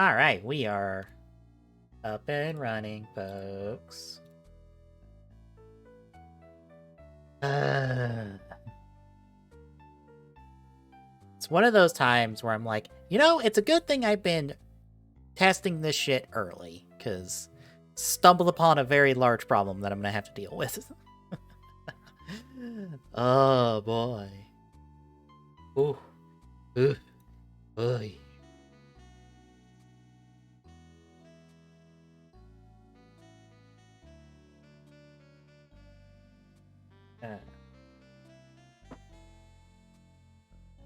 Alright, we are up and running, folks. It's one of those times where I'm like, it's a good thing I've been testing this shit early, because stumbled upon a very large problem that I'm gonna have to deal with. Oh boy. Ooh. Ooh. Oy.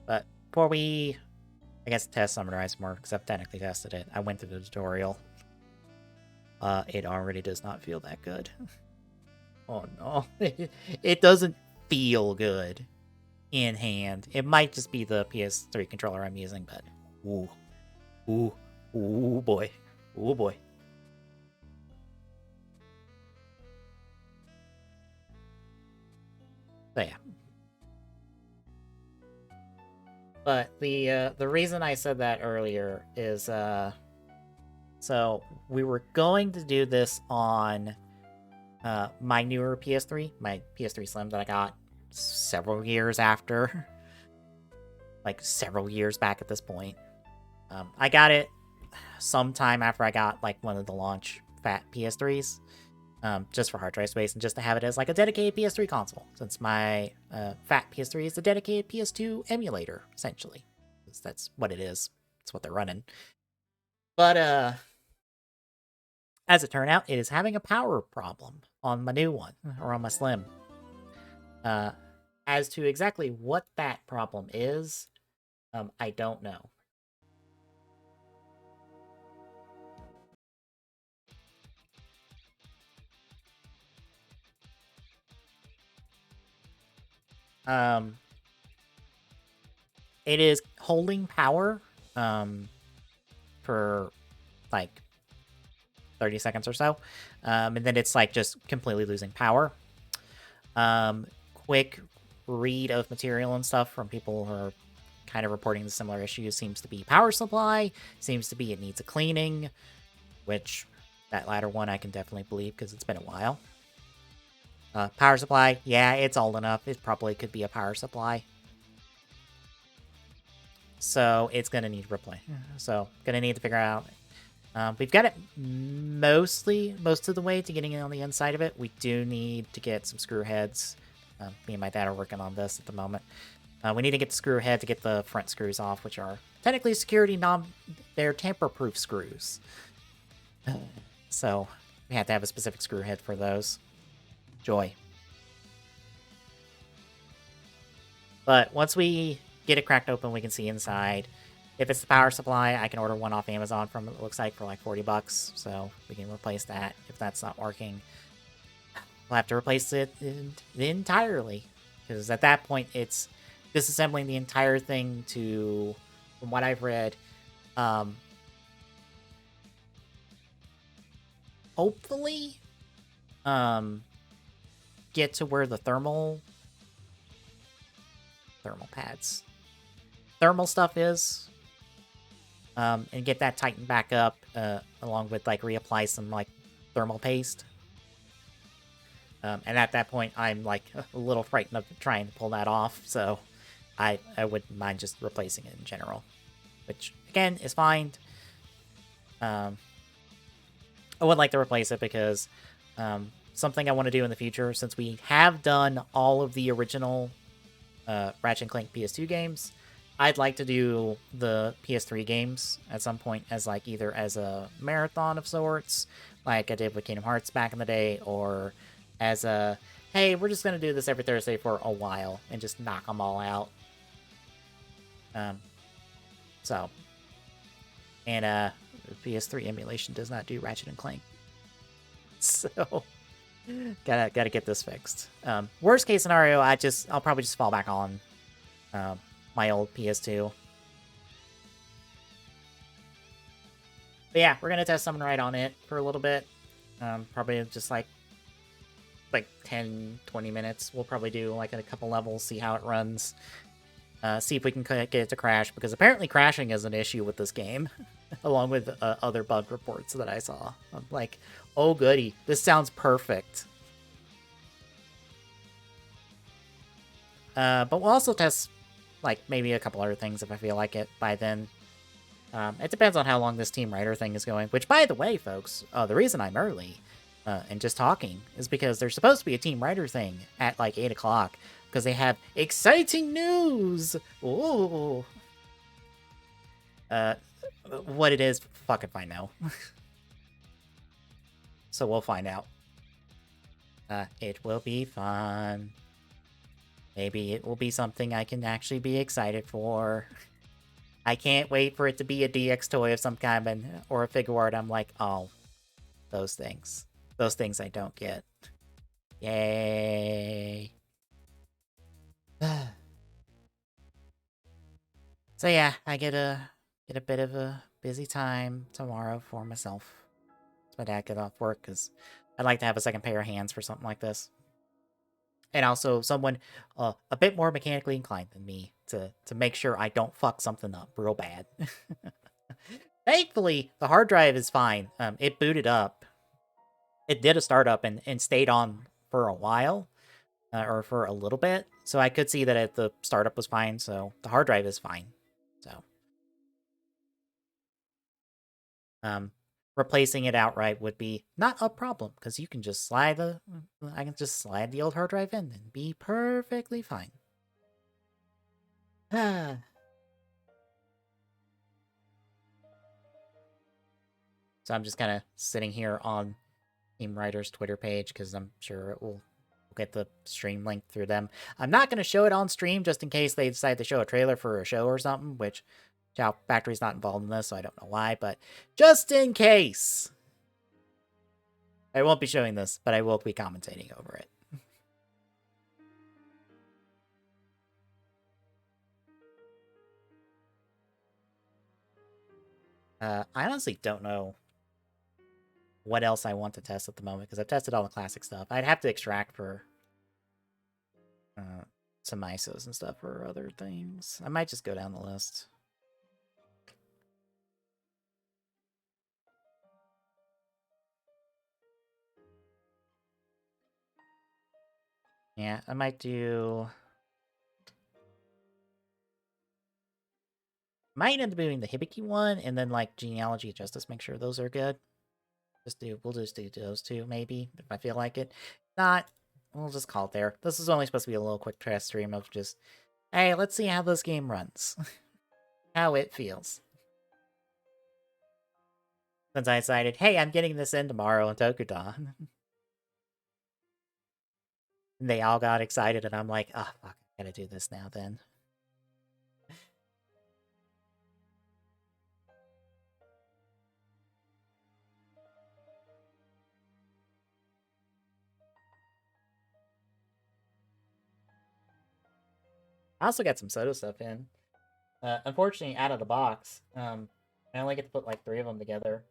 But before we, I guess, test SummonRide more, because I've technically tested it, I went through the tutorial. It already does not feel that good. Oh no. It doesn't feel good in hand. It might just be the PS3 controller I'm using, but ooh. Ooh. Ooh boy. Ooh boy. So yeah. But the reason I said that earlier is so we were going to do this on my newer PS3, my PS3 Slim that I got several years after. Like several years back at this point. I got it sometime after I got like one of the launch fat PS3s. Just for hard drive space and just to have it as like a dedicated PS3 console, since my fat PS3 is a dedicated PS2 emulator, essentially. That's what it is. It's what they're running. But as it turned out, it is having a power problem on my new one, or on my Slim. As to exactly what that problem is, I don't know. It is holding power for like 30 seconds or so, and then it's like just completely losing power. Quick read of material and stuff from people who are kind of reporting the similar issues seems to be power supply, seems to be it needs a cleaning, which that latter one I can definitely believe because it's been a while. Power supply, yeah, it's old enough. It probably could be a power supply. So it's going to need replay. So going to need to figure out. We've got it most of the way to getting it on the inside of it. We do need to get some screw heads. Me and my dad are working on this at the moment. We need to get the screw head to get the front screws off, which are technically security they're tamper-proof screws. So we have to have a specific screw head for those. Joy. But once we get it cracked open, we can see inside. If it's the power supply, I can order one off Amazon from it looks like for like $40, so we can replace that. If that's not working, we'll have to replace it entirely, because at that point it's disassembling the entire thing to, from what I've read, hopefully get to where the thermal stuff is, and get that tightened back up, along with like reapply some like thermal paste. And at that point, I'm like a little frightened of trying to pull that off, so I wouldn't mind just replacing it in general, which again is fine. I would like to replace it because something I want to do in the future, since we have done all of the original Ratchet and Clank PS2 games, I'd like to do the PS3 games at some point as like either as a marathon of sorts, like I did with Kingdom Hearts back in the day, or as a, hey, we're just going to do this every Thursday for a while and just knock them all out. So, and PS3 emulation does not do Ratchet and Clank. So, gotta get this fixed. Worst case scenario, I'll probably just fall back on my old PS2. But yeah, we're gonna test SummonRide on it for a little bit. Probably just like 10-20 minutes. We'll probably do like a couple levels, see how it runs, see if we can get it to crash, because apparently crashing is an issue with this game. along with other bug reports that I saw. I'm like, oh goody, this sounds perfect. But we'll also test like maybe a couple other things if I feel like it by then. It depends on how long this Team Writer thing is going, which, by the way, folks, the reason I'm early and just talking is because there's supposed to be a Team Writer thing at like 8 o'clock because they have exciting news! Ooh! What it is, fuck if I know. So we'll find out. It will be fun. Maybe it will be something I can actually be excited for. I can't wait for it to be a DX toy of some kind or a figure art. I'm like, oh, those things. Those things I don't get. Yay. So yeah, I get a bit of a busy time tomorrow for myself. So my dad get off work because I'd like to have a second pair of hands for something like this. And also someone a bit more mechanically inclined than me to make sure I don't fuck something up real bad. Thankfully, the hard drive is fine. It booted up. It did a startup and stayed on for a while, or for a little bit. So I could see that the startup was fine. So the hard drive is fine. So, replacing it outright would be not a problem because you can just I can just slide the old hard drive in and be perfectly fine. So I'm just kind of sitting here on Team Writer's Twitter page because I'm sure it will get the stream link through them. I'm not going to show it on stream just in case they decide to show a trailer for a show or something, which Chow Factory's not involved in this, so I don't know why, but just in case. I won't be showing this, but I will be commentating over it. I honestly don't know what else I want to test at the moment, because I've tested all the classic stuff. I'd have to extract for some ISOs and stuff for other things. I might just go down the list. Yeah, I might do... Might end up doing the Hibiki one, and then, like, Genealogy of Justice, make sure those are good. We'll just do those two, maybe, if I feel like it. Not, we'll just call it there. This is only supposed to be a little quick test stream of just, hey, let's see how this game runs. How it feels. Since I decided, hey, I'm getting this in tomorrow on Tokudan. And they all got excited, and I'm like, oh, fuck, I gotta do this now then. I also got some Soto stuff in. Unfortunately, out of the box, I only get to put like 3 of them together.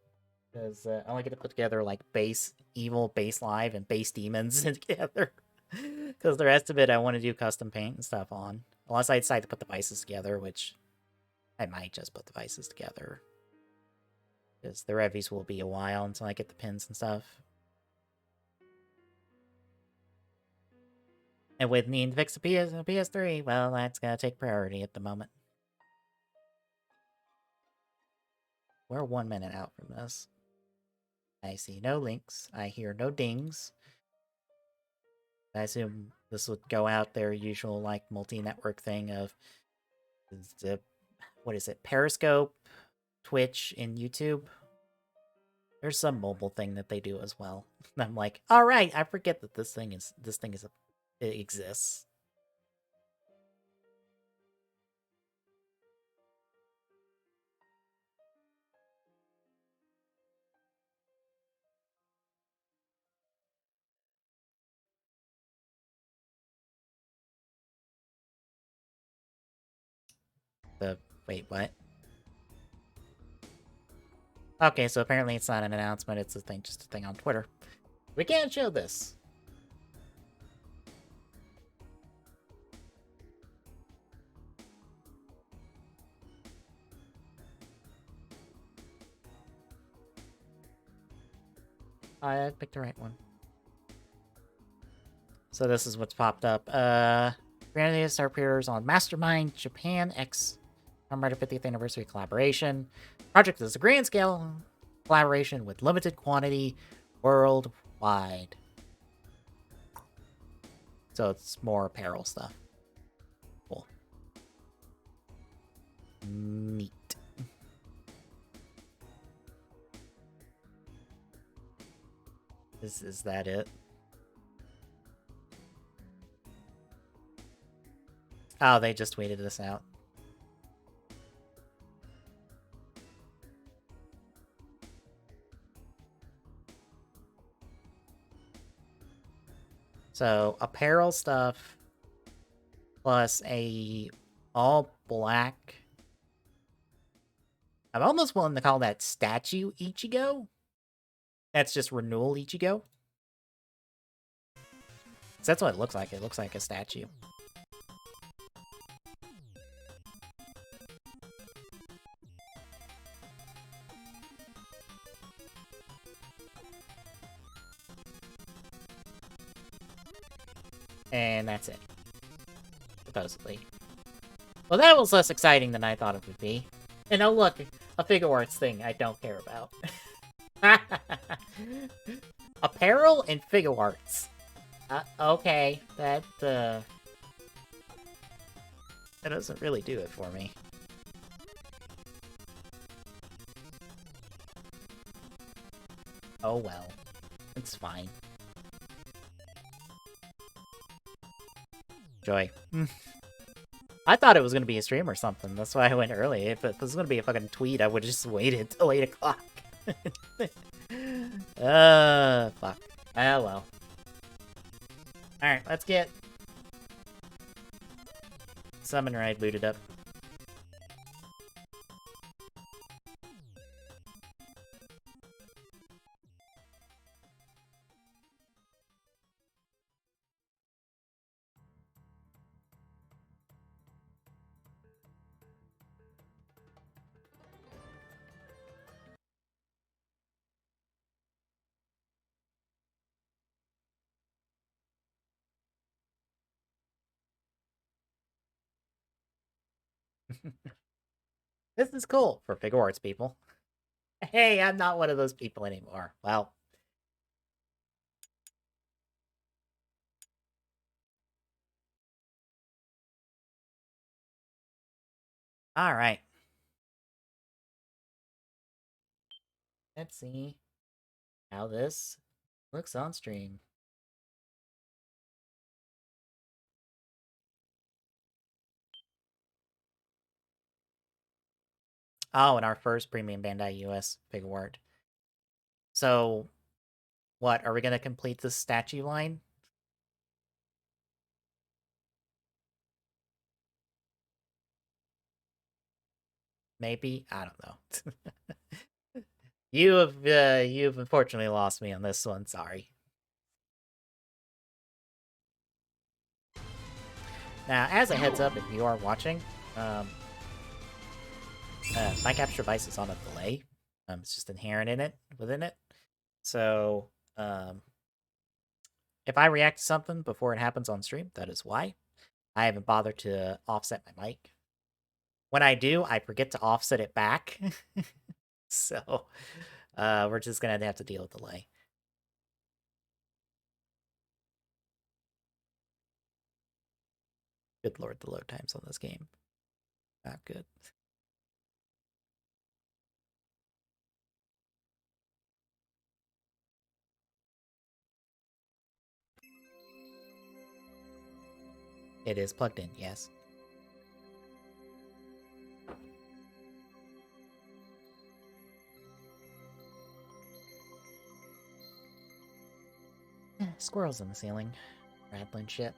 Because I only get to put together like base evil, base live, and base demons together. Because the rest of it I want to do custom paint and stuff on. Unless I decide to put the vices together, which I might just put the vices together. Because the revies will be a while until I get the pins and stuff. And with needing to fix the PS3, well, that's gonna take priority at the moment. We're 1 minute out from this. I see no links. I hear no dings. I assume this would go out their usual, like, multi-network thing of... what is it? Periscope, Twitch, and YouTube? There's some mobile thing that they do as well. And I'm like, alright, I forget that this thing it exists. Wait, what? Okay, so apparently it's not an announcement, it's just a thing on Twitter. We can't show this. I picked the right one. So this is what's popped up. Granted, Star appears on Mastermind Japan X SummonRide 50th Anniversary Collaboration. Project is a grand scale collaboration with limited quantity worldwide. So it's more apparel stuff. Cool. Neat. Is that it? Oh, they just tweeted this out. So, apparel stuff plus a all black. I'm almost willing to call that statue Ichigo. That's just renewal Ichigo. That's what it looks like. It looks like a statue. And that's it. Supposedly. Well, that was less exciting than I thought it would be. And oh look, a figure arts thing I don't care about. Apparel and figure arts. Okay, that doesn't really do it for me. Oh well. It's fine. Joy. I thought it was gonna be a stream or something. That's why I went early. If it was gonna be a fucking tweet, I would've just waited till 8 o'clock. Fuck. Oh well. Alright, let's get SummonRide booted up. This is cool for figure arts people. Hey, I'm not one of those people anymore. Well. Alright. Let's see how this looks on stream. Oh, and our first premium Bandai US figure art. So, what, are we gonna complete the statue line? Maybe? I don't know. You've unfortunately lost me on this one, sorry. Now, as a heads up, if you are watching, my capture device is on a delay. It's just inherent in it, within it. So, if I react to something before it happens on stream, that is why. I haven't bothered to offset my mic. When I do, I forget to offset it back. So, we're just gonna have to deal with delay. Good lord, the load times on this game. Not good. It is plugged in, yes. Squirrels in the ceiling. Rattling shit.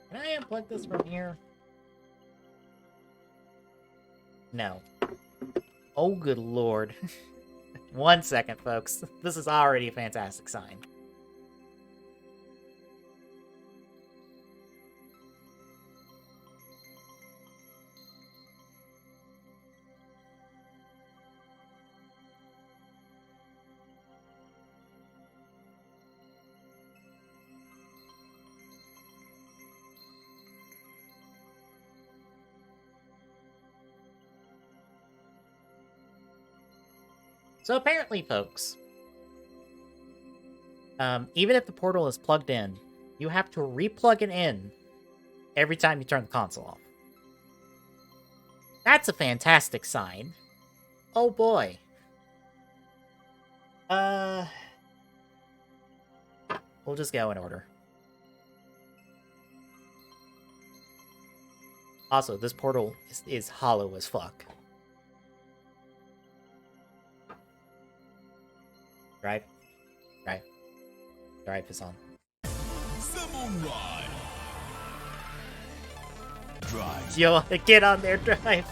Can I unplug this from here? No. Oh, good lord. 1 second, folks. This is already a fantastic sign. So apparently, folks, even if the portal is plugged in, you have to re-plug it in every time you turn the console off. That's a fantastic sign. Oh boy. We'll just go in order. Also, this portal is hollow as fuck. Drive. Drive. Drive is on. SummonRide. Drive. Yo, get on there, Drive.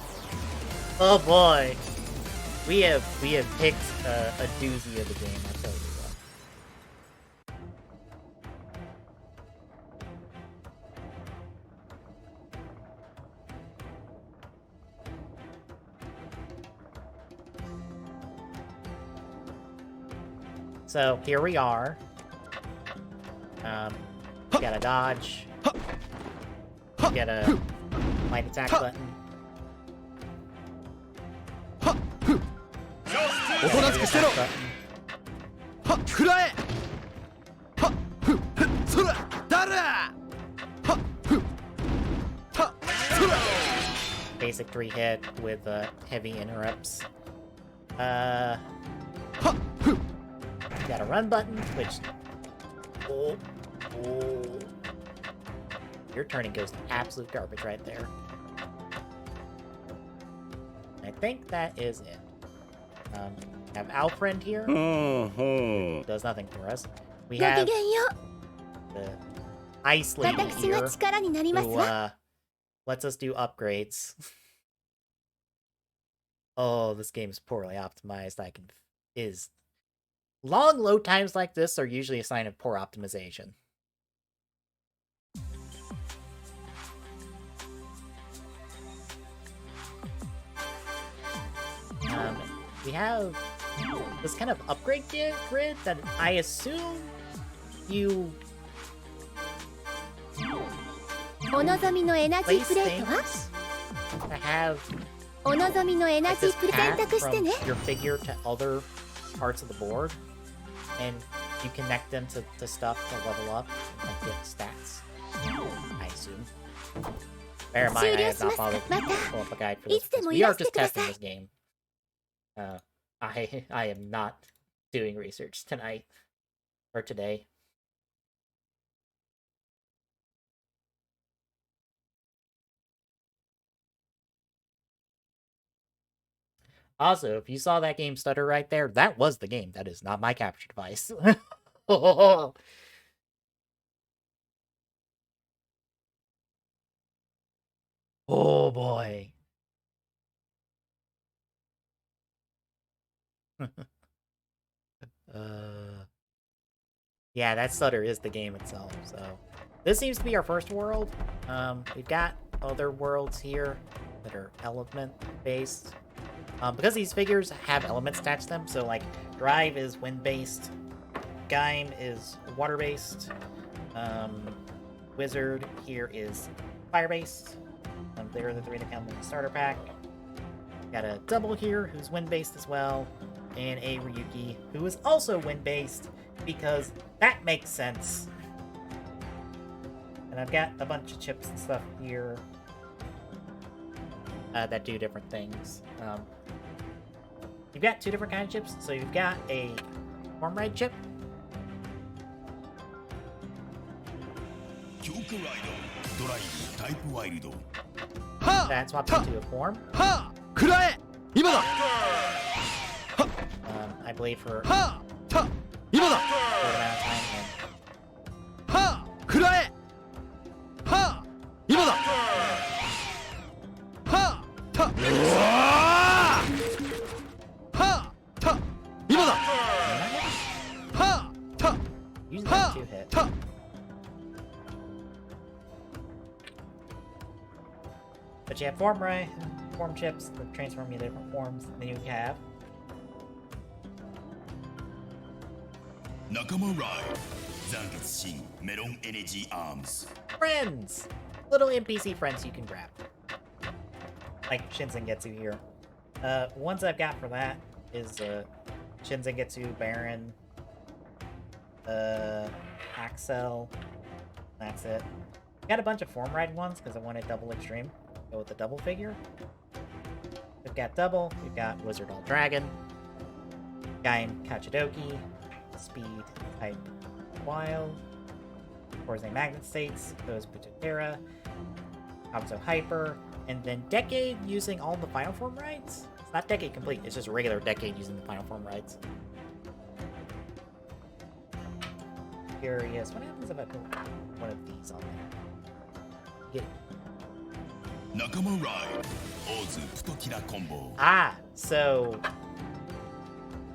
Oh boy. We have picked a doozy of the game, I tell you what. So here we are. Gotta dodge. Get a light attack button. Basic 3 hit with heavy interrupts. Got a run button, which... Oh. Your turning goes to absolute garbage right there. I think that is it. Have Alfriend here. Does nothing for us. We have the Ice Lady here, who lets us do upgrades. Oh, this game is poorly optimized. Long load times like this are usually a sign of poor optimization. We have this kind of upgrade grid that I assume you place things to have like this path from your figure to other parts of the board, and you connect them to stuff to level up and like, get stats. I assume. Bear in mind, I have not bothered to pull up a guide for this because we are just testing this game. I am not doing research tonight or today. Also, if you saw that game stutter right there, that was the game. That is not my capture device. Oh boy. Yeah, that stutter is the game itself, so... This seems to be our first world. We've got other worlds here that are element-based. Because these figures have elements attached to them, so like, Drive is wind-based, Gaim is water-based, Wizard here is fire-based. There are the 3 that come in the starter pack. Got a Double here, who's wind-based as well, and a Ryuki, who is also wind-based, because that makes sense. And I've got a bunch of chips and stuff here that do different things. You've got 2 different kinds of chips, so you've got a SummonRide chip. That swaps into a form. I believe for a short amount of time. Use that 2 hit. But you have form chips that transform you to different forms. And then you have friends! Little NPC friends you can grab. Like Shinsen Getsu here. Ones I've got for that is Shinzengetsu, Baron, Axel. That's it. Got a bunch of form ride ones because I wanted double extreme. Go with the double figure. We've got double. We've got Wizard All Dragon, Gain Kachidoki, Speed Type Wild, Forza Magnet States, Goes Bututera, Kabuto Hyper, and then Decade using all the Final Form rides? It's not Decade Complete, it's just regular Decade using the Final Form rides. Curious, what happens if I put one of these on there? Get it. SummonRide. Ozu Futokira combo. Ah, so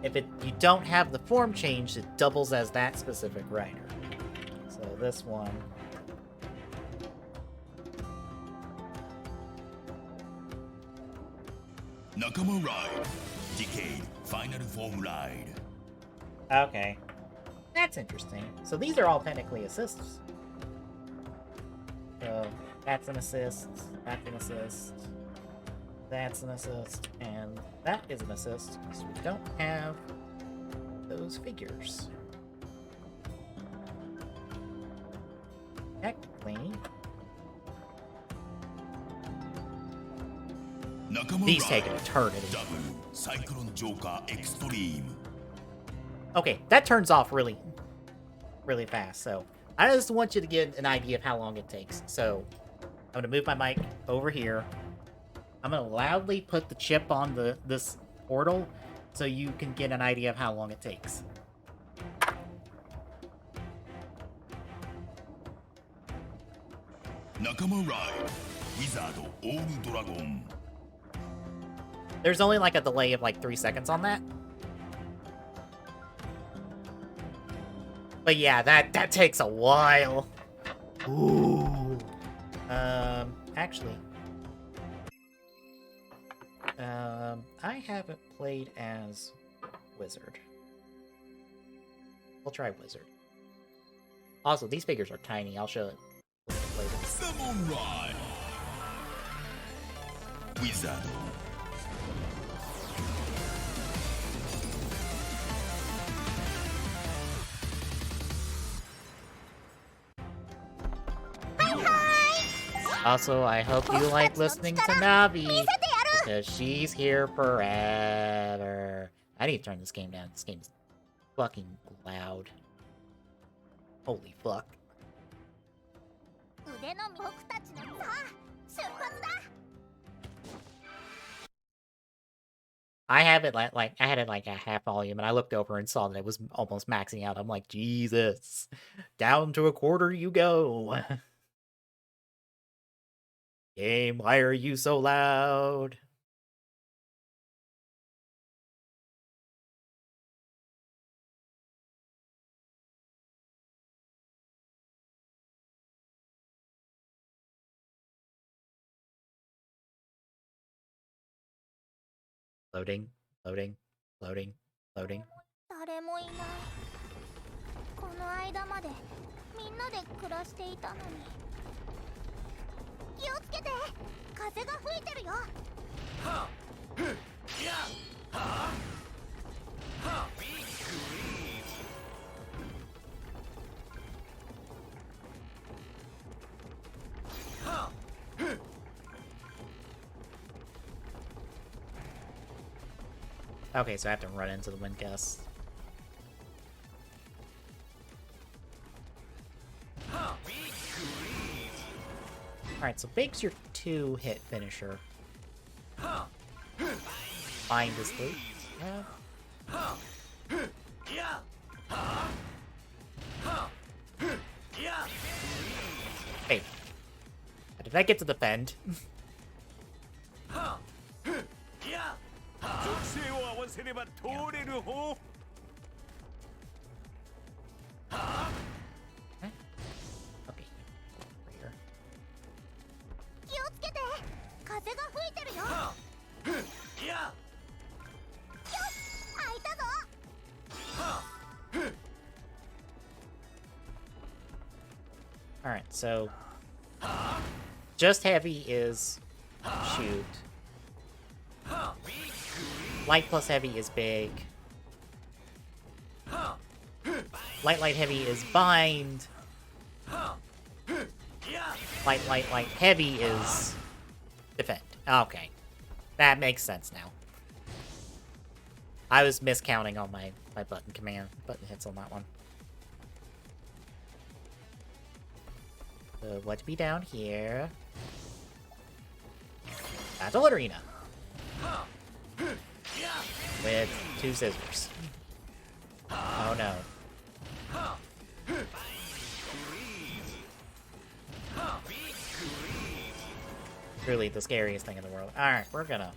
if you don't have the form change, it doubles as that specific rider. So this one. SummonRide. Decade Final Form Ride. Okay. That's interesting. So these are all technically assists. So that's an assist, that's an assist, that's an assist, and that is an assist, because we don't have those figures. Technically, these take an eternity. Double Cyclone Joker Extreme. Okay, that turns off really fast, so I just want you to get an idea of how long it takes. So I'm gonna move my mic over here. I'm gonna loudly put the chip on this portal so you can get an idea of how long it takes. SummonRide. Wizard All Dragon. There's only like a delay of like 3 seconds on that. But yeah, that takes a while. Ooh. Actually. I haven't played as Wizard. We'll try Wizard. Also, these figures are tiny. I'll show it later. SummonRide. Wizard. Also, I hope you like listening to Navi, because she's here forever. I need to turn this game down. This game's fucking loud. Holy fuck. I have it I had it like at half volume, and I looked over and saw that it was almost maxing out. I'm like, Jesus, down to a quarter you go. Game, why are you so loud? Loading, loading, loading, loading. 誰もいない。この間までみんなで暮らしていたのに。気をつけて。風が吹いてるよ。Okay, so I have to run into the wind gusts. Alright, so Bake's your 2-hit finisher. Bind is 3. Yeah. Hey. Did I get to defend? Okay. Here. 気をつけて。風が吹いてるよ。よっ、開いたぞ。Alright, so just heavy is shoot. Light plus heavy is big. Light, heavy is bind. Light, heavy is defend. Okay. That makes sense now. I was miscounting on my button hits on that one. So what to be down here? Battle Arena. With 2 scissors. Oh no. Truly the scariest thing in the world. Alright, we're gonna...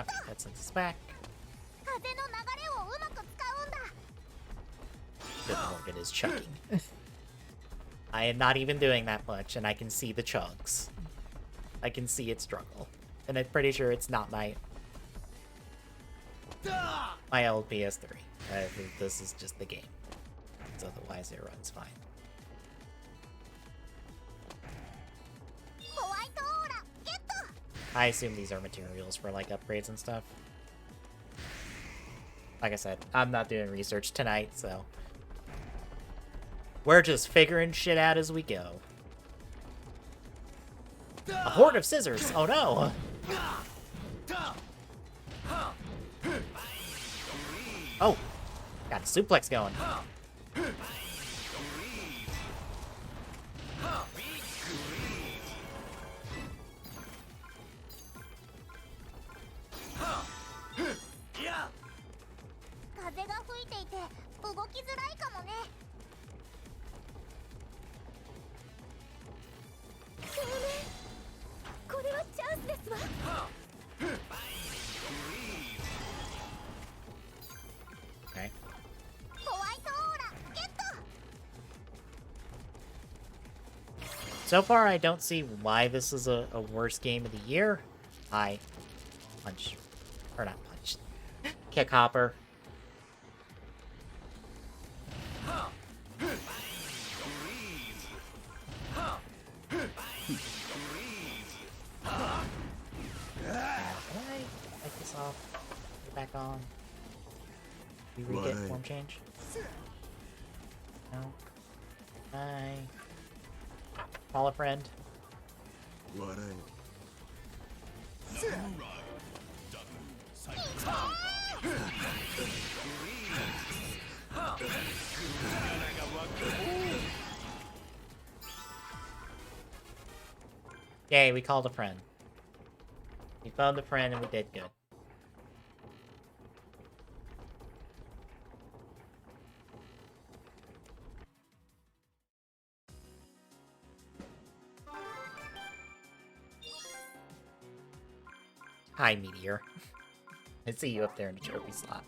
Okay, that sends us back. Good lord, it is chugging. I am not even doing that much, and I can see the chugs. I can see it struggle. And I'm pretty sure it's not my old PS3. This is just the game. So otherwise it runs fine. I assume these are materials for, like, upgrades and stuff. Like I said, I'm not doing research tonight, so... we're just figuring shit out as we go. A horde of scissors! Oh no! Oh! Got a suplex going. Okay. So far, I don't see why this is a worse game of the year. I punch. Or not punch. Kick hopper. Take this off. Get back on. Do we get form change? No. Hi. Call a friend. Yay, we called a friend. We found a friend and we did good. Hi, Meteor. I see you up there in the trophy slot.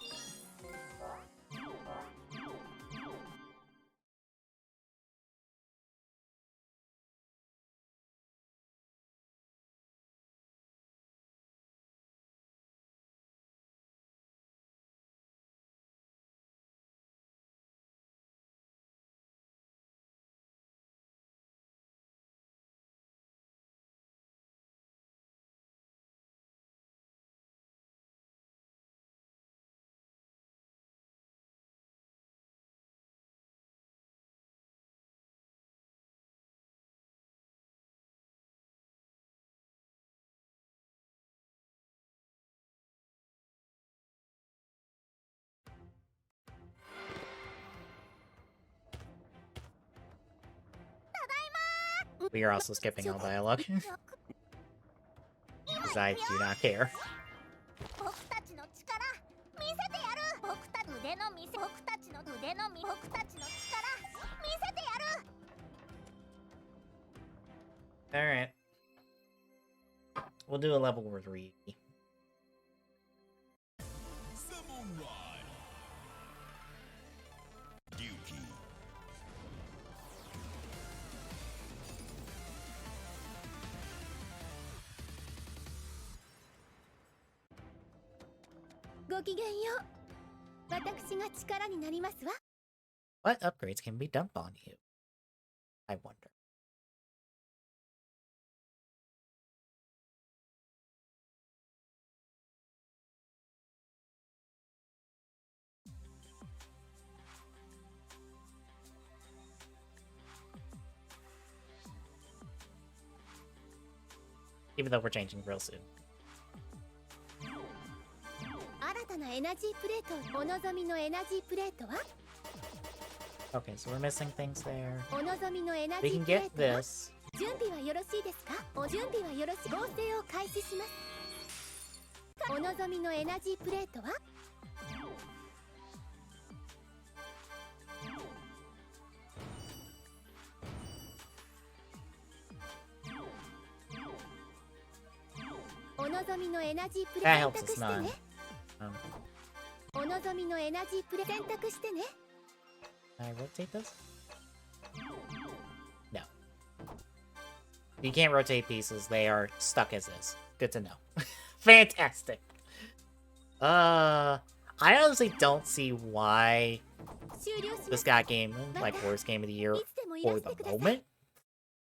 We are also skipping all dialogue. Because I do not care. Alright. We'll do a level 3. SummonRide. Ryuki. ごきげんよう。私が力になりますわ。What upgrades can be dumped on you? I wonder. Even though we're changing real soon. 新たなエナジープレート。お望みのエナジープレートは Okay, so we're missing things there. お望みのエナジ We ー can プレ get ートは this. 準備はよろしいですか？お準備はよろしい。合成を開始します。お望みのエナジープレートはお望みのエナジープレ That 選 helps 択 us して not. ね。 Um, お望みのエナジープレ選択してね。 can I rotate this? No. You can't rotate pieces. They are stuck as is. Good to know. Fantastic. I honestly don't see why 終了しま this す。 got game like worst game of the year いつでもいら for して the ください。 moment.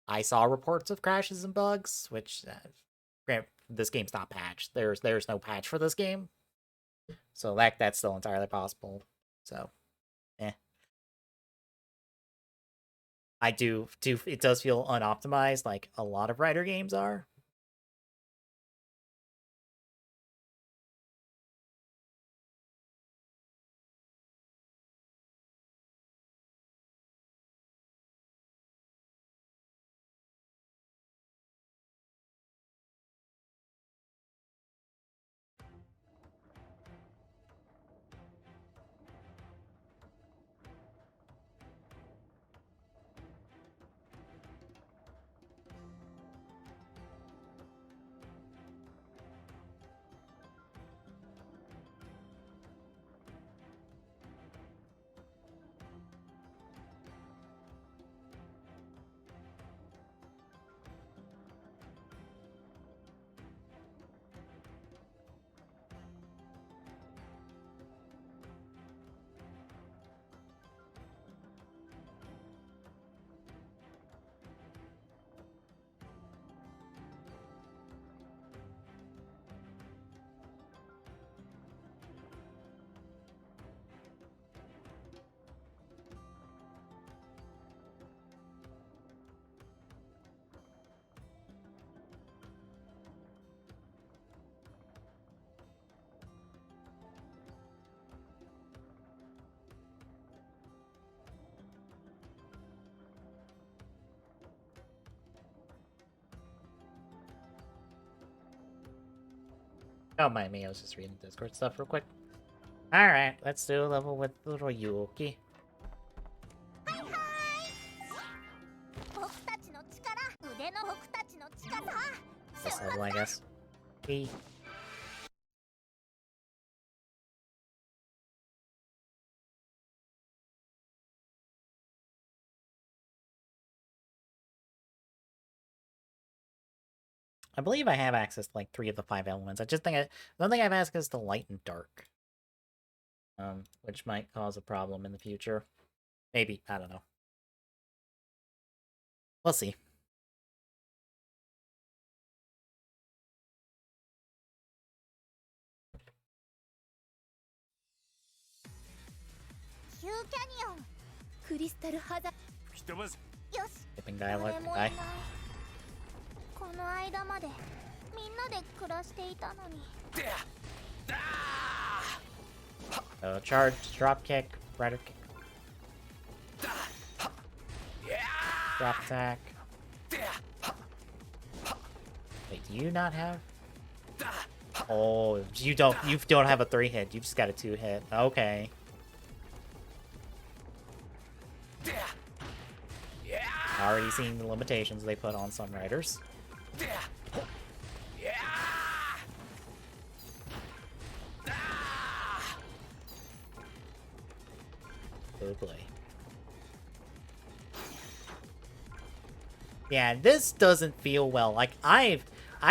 I saw reports of crashes and bugs, which this game's not patched. There's no patch for this game, so that's still entirely possible. So, I do it does feel unoptimized, like a lot of Rider games are. Don't mind me, I was just reading Discord stuff real quick. Alright, let's do a level with little Yuki. 僕たちの力、腕の僕たちの力。 This level, I guess. Hey. I believe I have access to like 3 of the 5 elements. I just think I don't think I have access to light and dark. Which might cause a problem in the future. Maybe, I don't know. We'll see. Canyon. クリスタルハザ。ひとまずよし。 Skipping 誰 dialogue. もい I ない。この間までみんなで暮らしていたのに。 charge, drop kick, rider kick. Drop attack. Wait, do you not have? Oh, you don't have a 3-hit. You just got a 2-hit. Okay. Already seeing the limitations they put on some riders. Oh boy. Yeah, this doesn't feel well. Like I've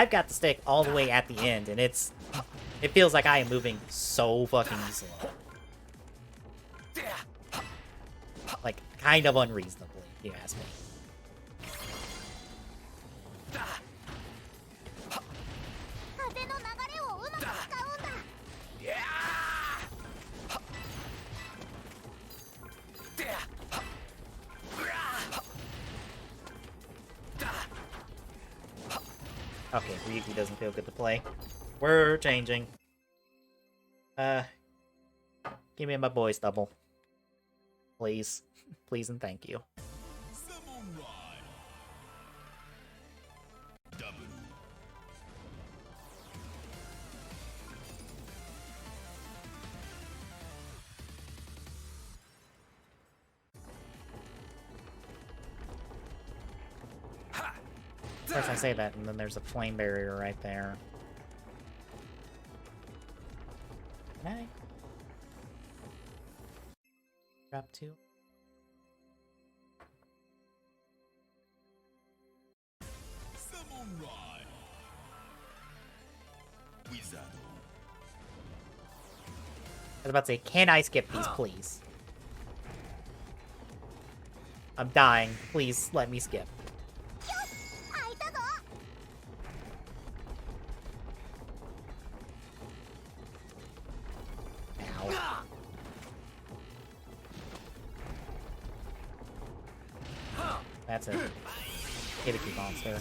got the stick all the way at the end, and it's It feels like I am moving so fucking slow. Like, kind of unreasonably, if you ask me. Okay, Ryuki doesn't feel good to play. We're changing. Give me my boys double. Please. Please and thank you. SummonRide. Double. Of course I say that, and then there's a flame barrier right there. Can I? Drop 2? SummonRide. Wizard. I was about to say, can I skip these, please? I'm dying. Please, let me skip. Ow. That's a Hibiki monster.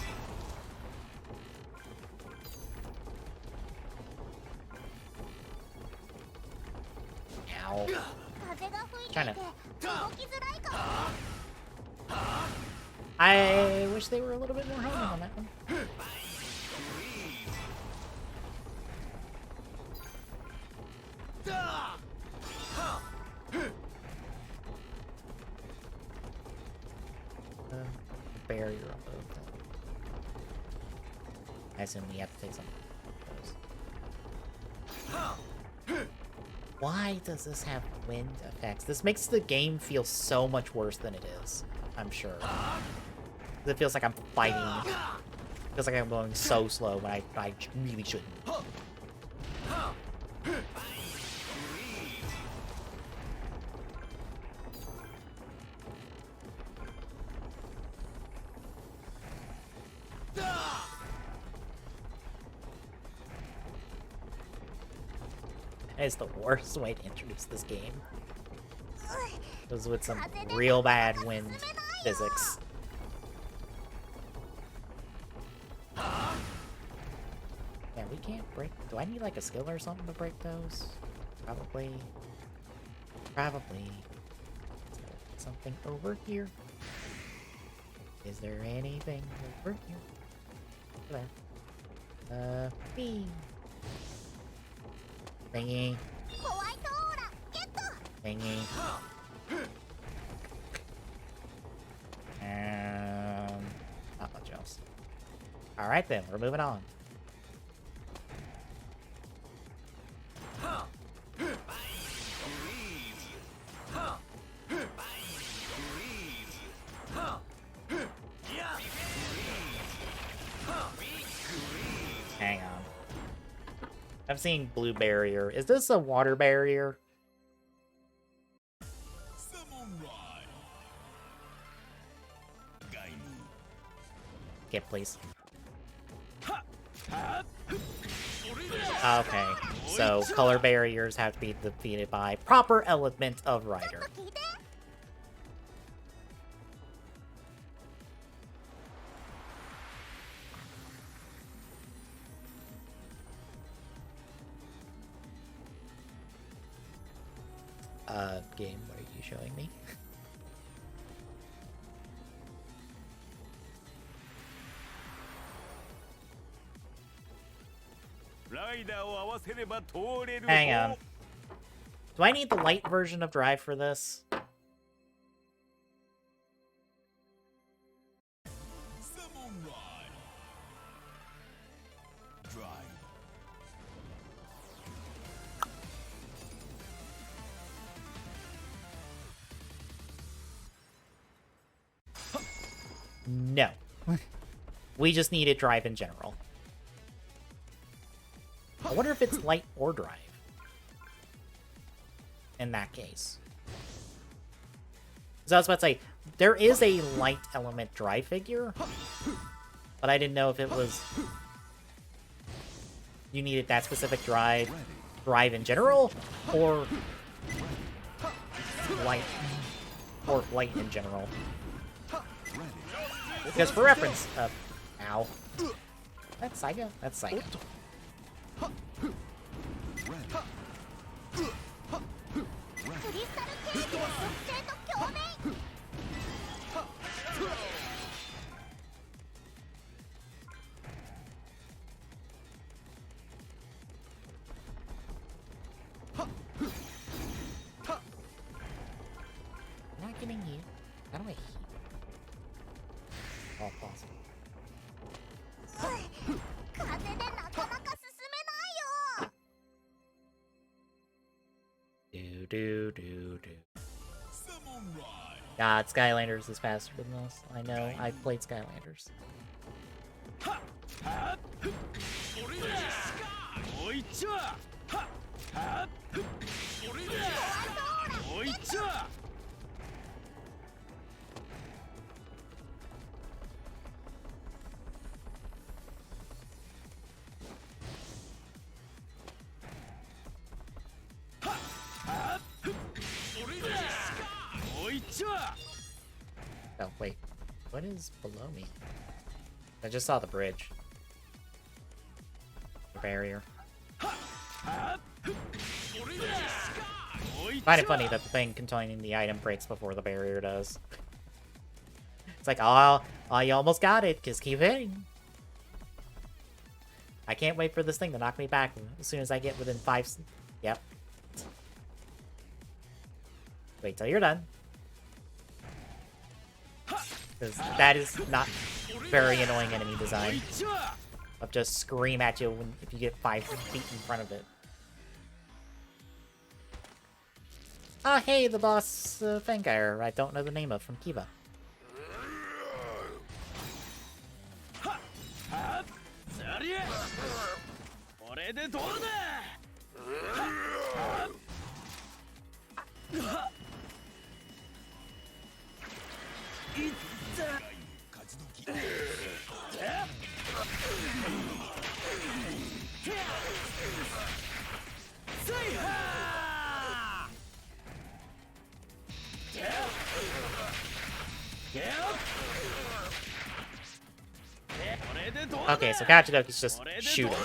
Ow. Trying to... I wish they were a little bit more homing on that one. Barrier on both. I assume we have to take some of those. Why does this have wind effects? This makes the game feel so much worse than it is, I'm sure. It feels like I'm fighting. It feels like I'm going so slow when I really shouldn't. That is the worst way to introduce this game. It was with some real bad wind physics. Yeah, we can't break... Do I need like a skill or something to break those? Probably. Probably. Is there something over here? Is there anything over here? There. Bee. Thingy. Thingy. Not much else. Alright then, we're moving on. Hang on. I'm seeing blue barrier. Is this a water barrier? SummonRide. Gainu. Skip, please. Okay, so color barriers have to be defeated by proper element of rider. Game, what are you showing me? Hang on. Do I need the light version of Drive for this? SummonRide. Drive. No. We just needed Drive in general. I wonder if it's light or drive. In that case. So I was about to say, there is a light element drive figure, but I didn't know if it was... You needed that specific drive in general, or light in general. Because for reference, ow. That's Saiga. That's Saiga. クリスタルケーキの属性と共鳴 Not getting you. How do I heal? All possible. 風でなかなか進めないよ Do. SummonRide. God, Skylanders is faster than this. I know. I've played Skylanders. Oh, wait. What is below me? I just saw the bridge. The barrier. Find it funny that the thing containing the item breaks before the barrier does. It's like, oh, you almost got it. Just keep hitting. I can't wait for this thing to knock me back as soon as I get within 5... Yep. Wait till you're done. Because that is not very annoying enemy design. Of just scream at you if you get 5 feet in front of it. Ah, hey, the boss Fengire I don't know the name of from Kiva. Okay, so Kachidoki's just shooting.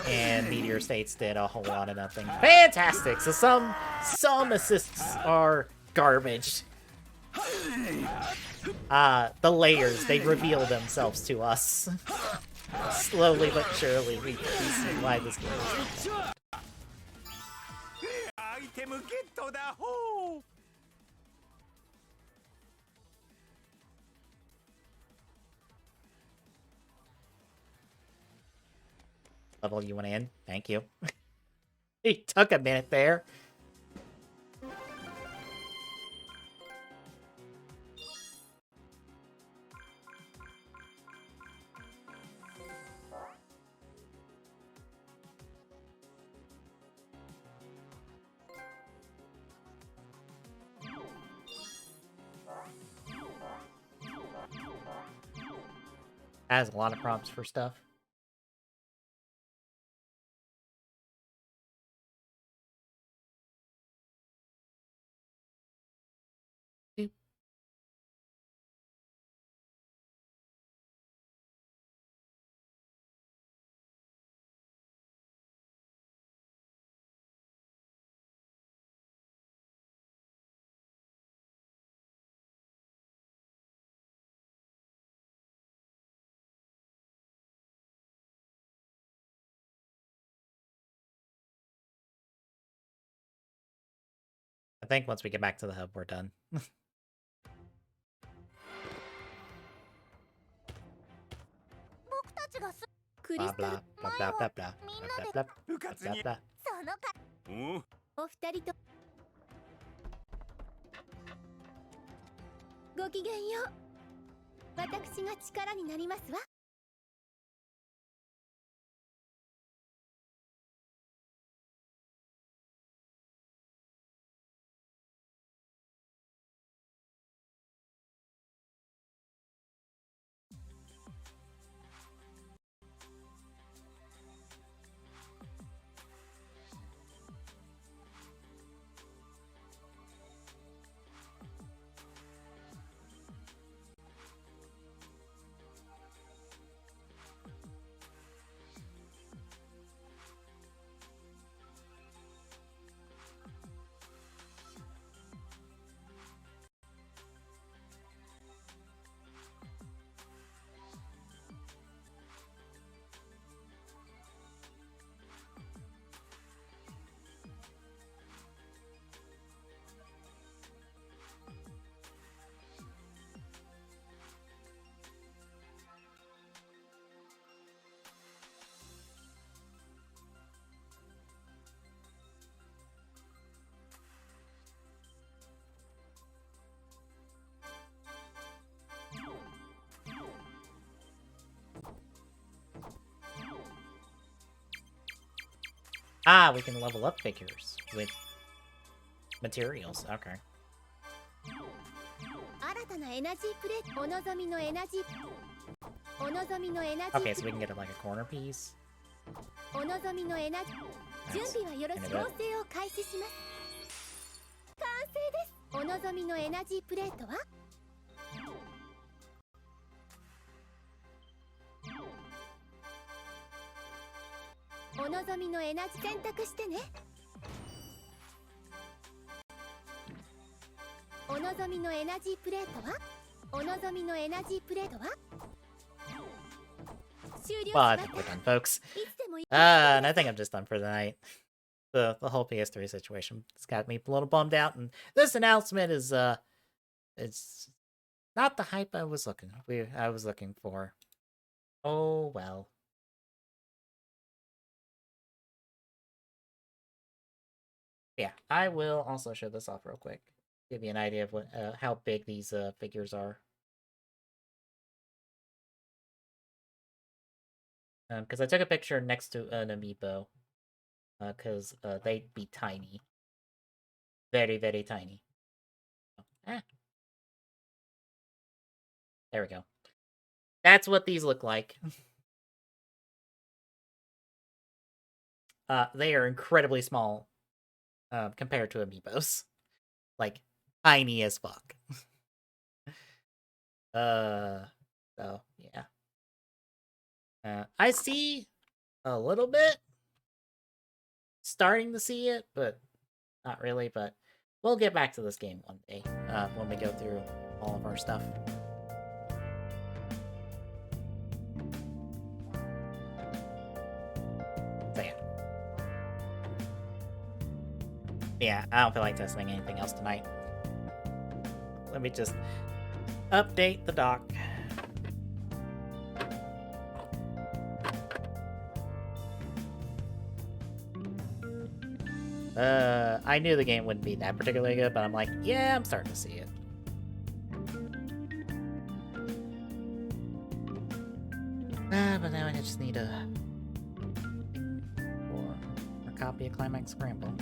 And Meteor States did a whole lot of nothing. Fantastic! So some assists are garbage. The layers, they reveal themselves to us. Slowly but surely, we see why this game is like that. Level you want in? Thank you. It took a minute there. Has a lot of prompts for stuff. I think once we get back to the hub, we're done. Blah blah blah blah blah blah blah blah blah blah blah. お二人とごきげんよう私が力になりますわ。Ah, we can level up figures with materials. Okay. 新たなエナジープレート、お望みのエナジー、お望みのエナジー Okay, so we can get like a corner piece. お望みのエナジー、準 Nice. 備はよろしく。合成を開始します。完成です。お望みのエナジープレートはお望みのエナジー選択してね。お望みのエナジープレートはお望みのエナジープレートは終了し Well, ま I した。 think we're done, folks. いつでもいい。 And I think I'm just done for the night. The whole PS3 situation has got me a little bummed out, and this announcement is it's not the hype I was looking for. Oh well. Yeah, I will also show this off real quick. Give you an idea of what how big these figures are. Because I took a picture next to an amiibo. Because they'd be tiny. Very, very tiny. Ah. There we go. That's what these look like. They are incredibly small compared to amiibos. Like, tiny as fuck. So, yeah. I see a little bit. Starting to see it, but not really. But we'll get back to this game one day when we go through all of our stuff. So yeah. Yeah, I don't feel like testing anything else tonight. Let me just update the dock. I knew the game wouldn't be that particularly good, but I'm like, yeah, I'm starting to see it. But now I just need a copy of Climax Scramble.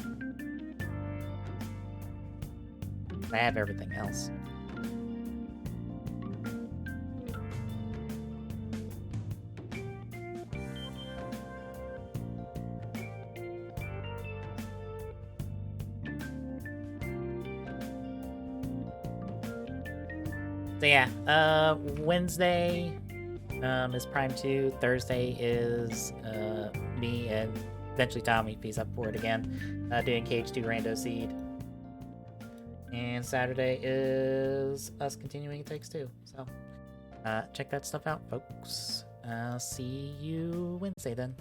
I have everything else. So yeah, Wednesday is Prime 2. Thursday is me and eventually Tommy, if he's up for it again, doing Cage 2 Rando Seed. And Saturday is us continuing It Takes Two. So check that stuff out, folks. See you Wednesday then.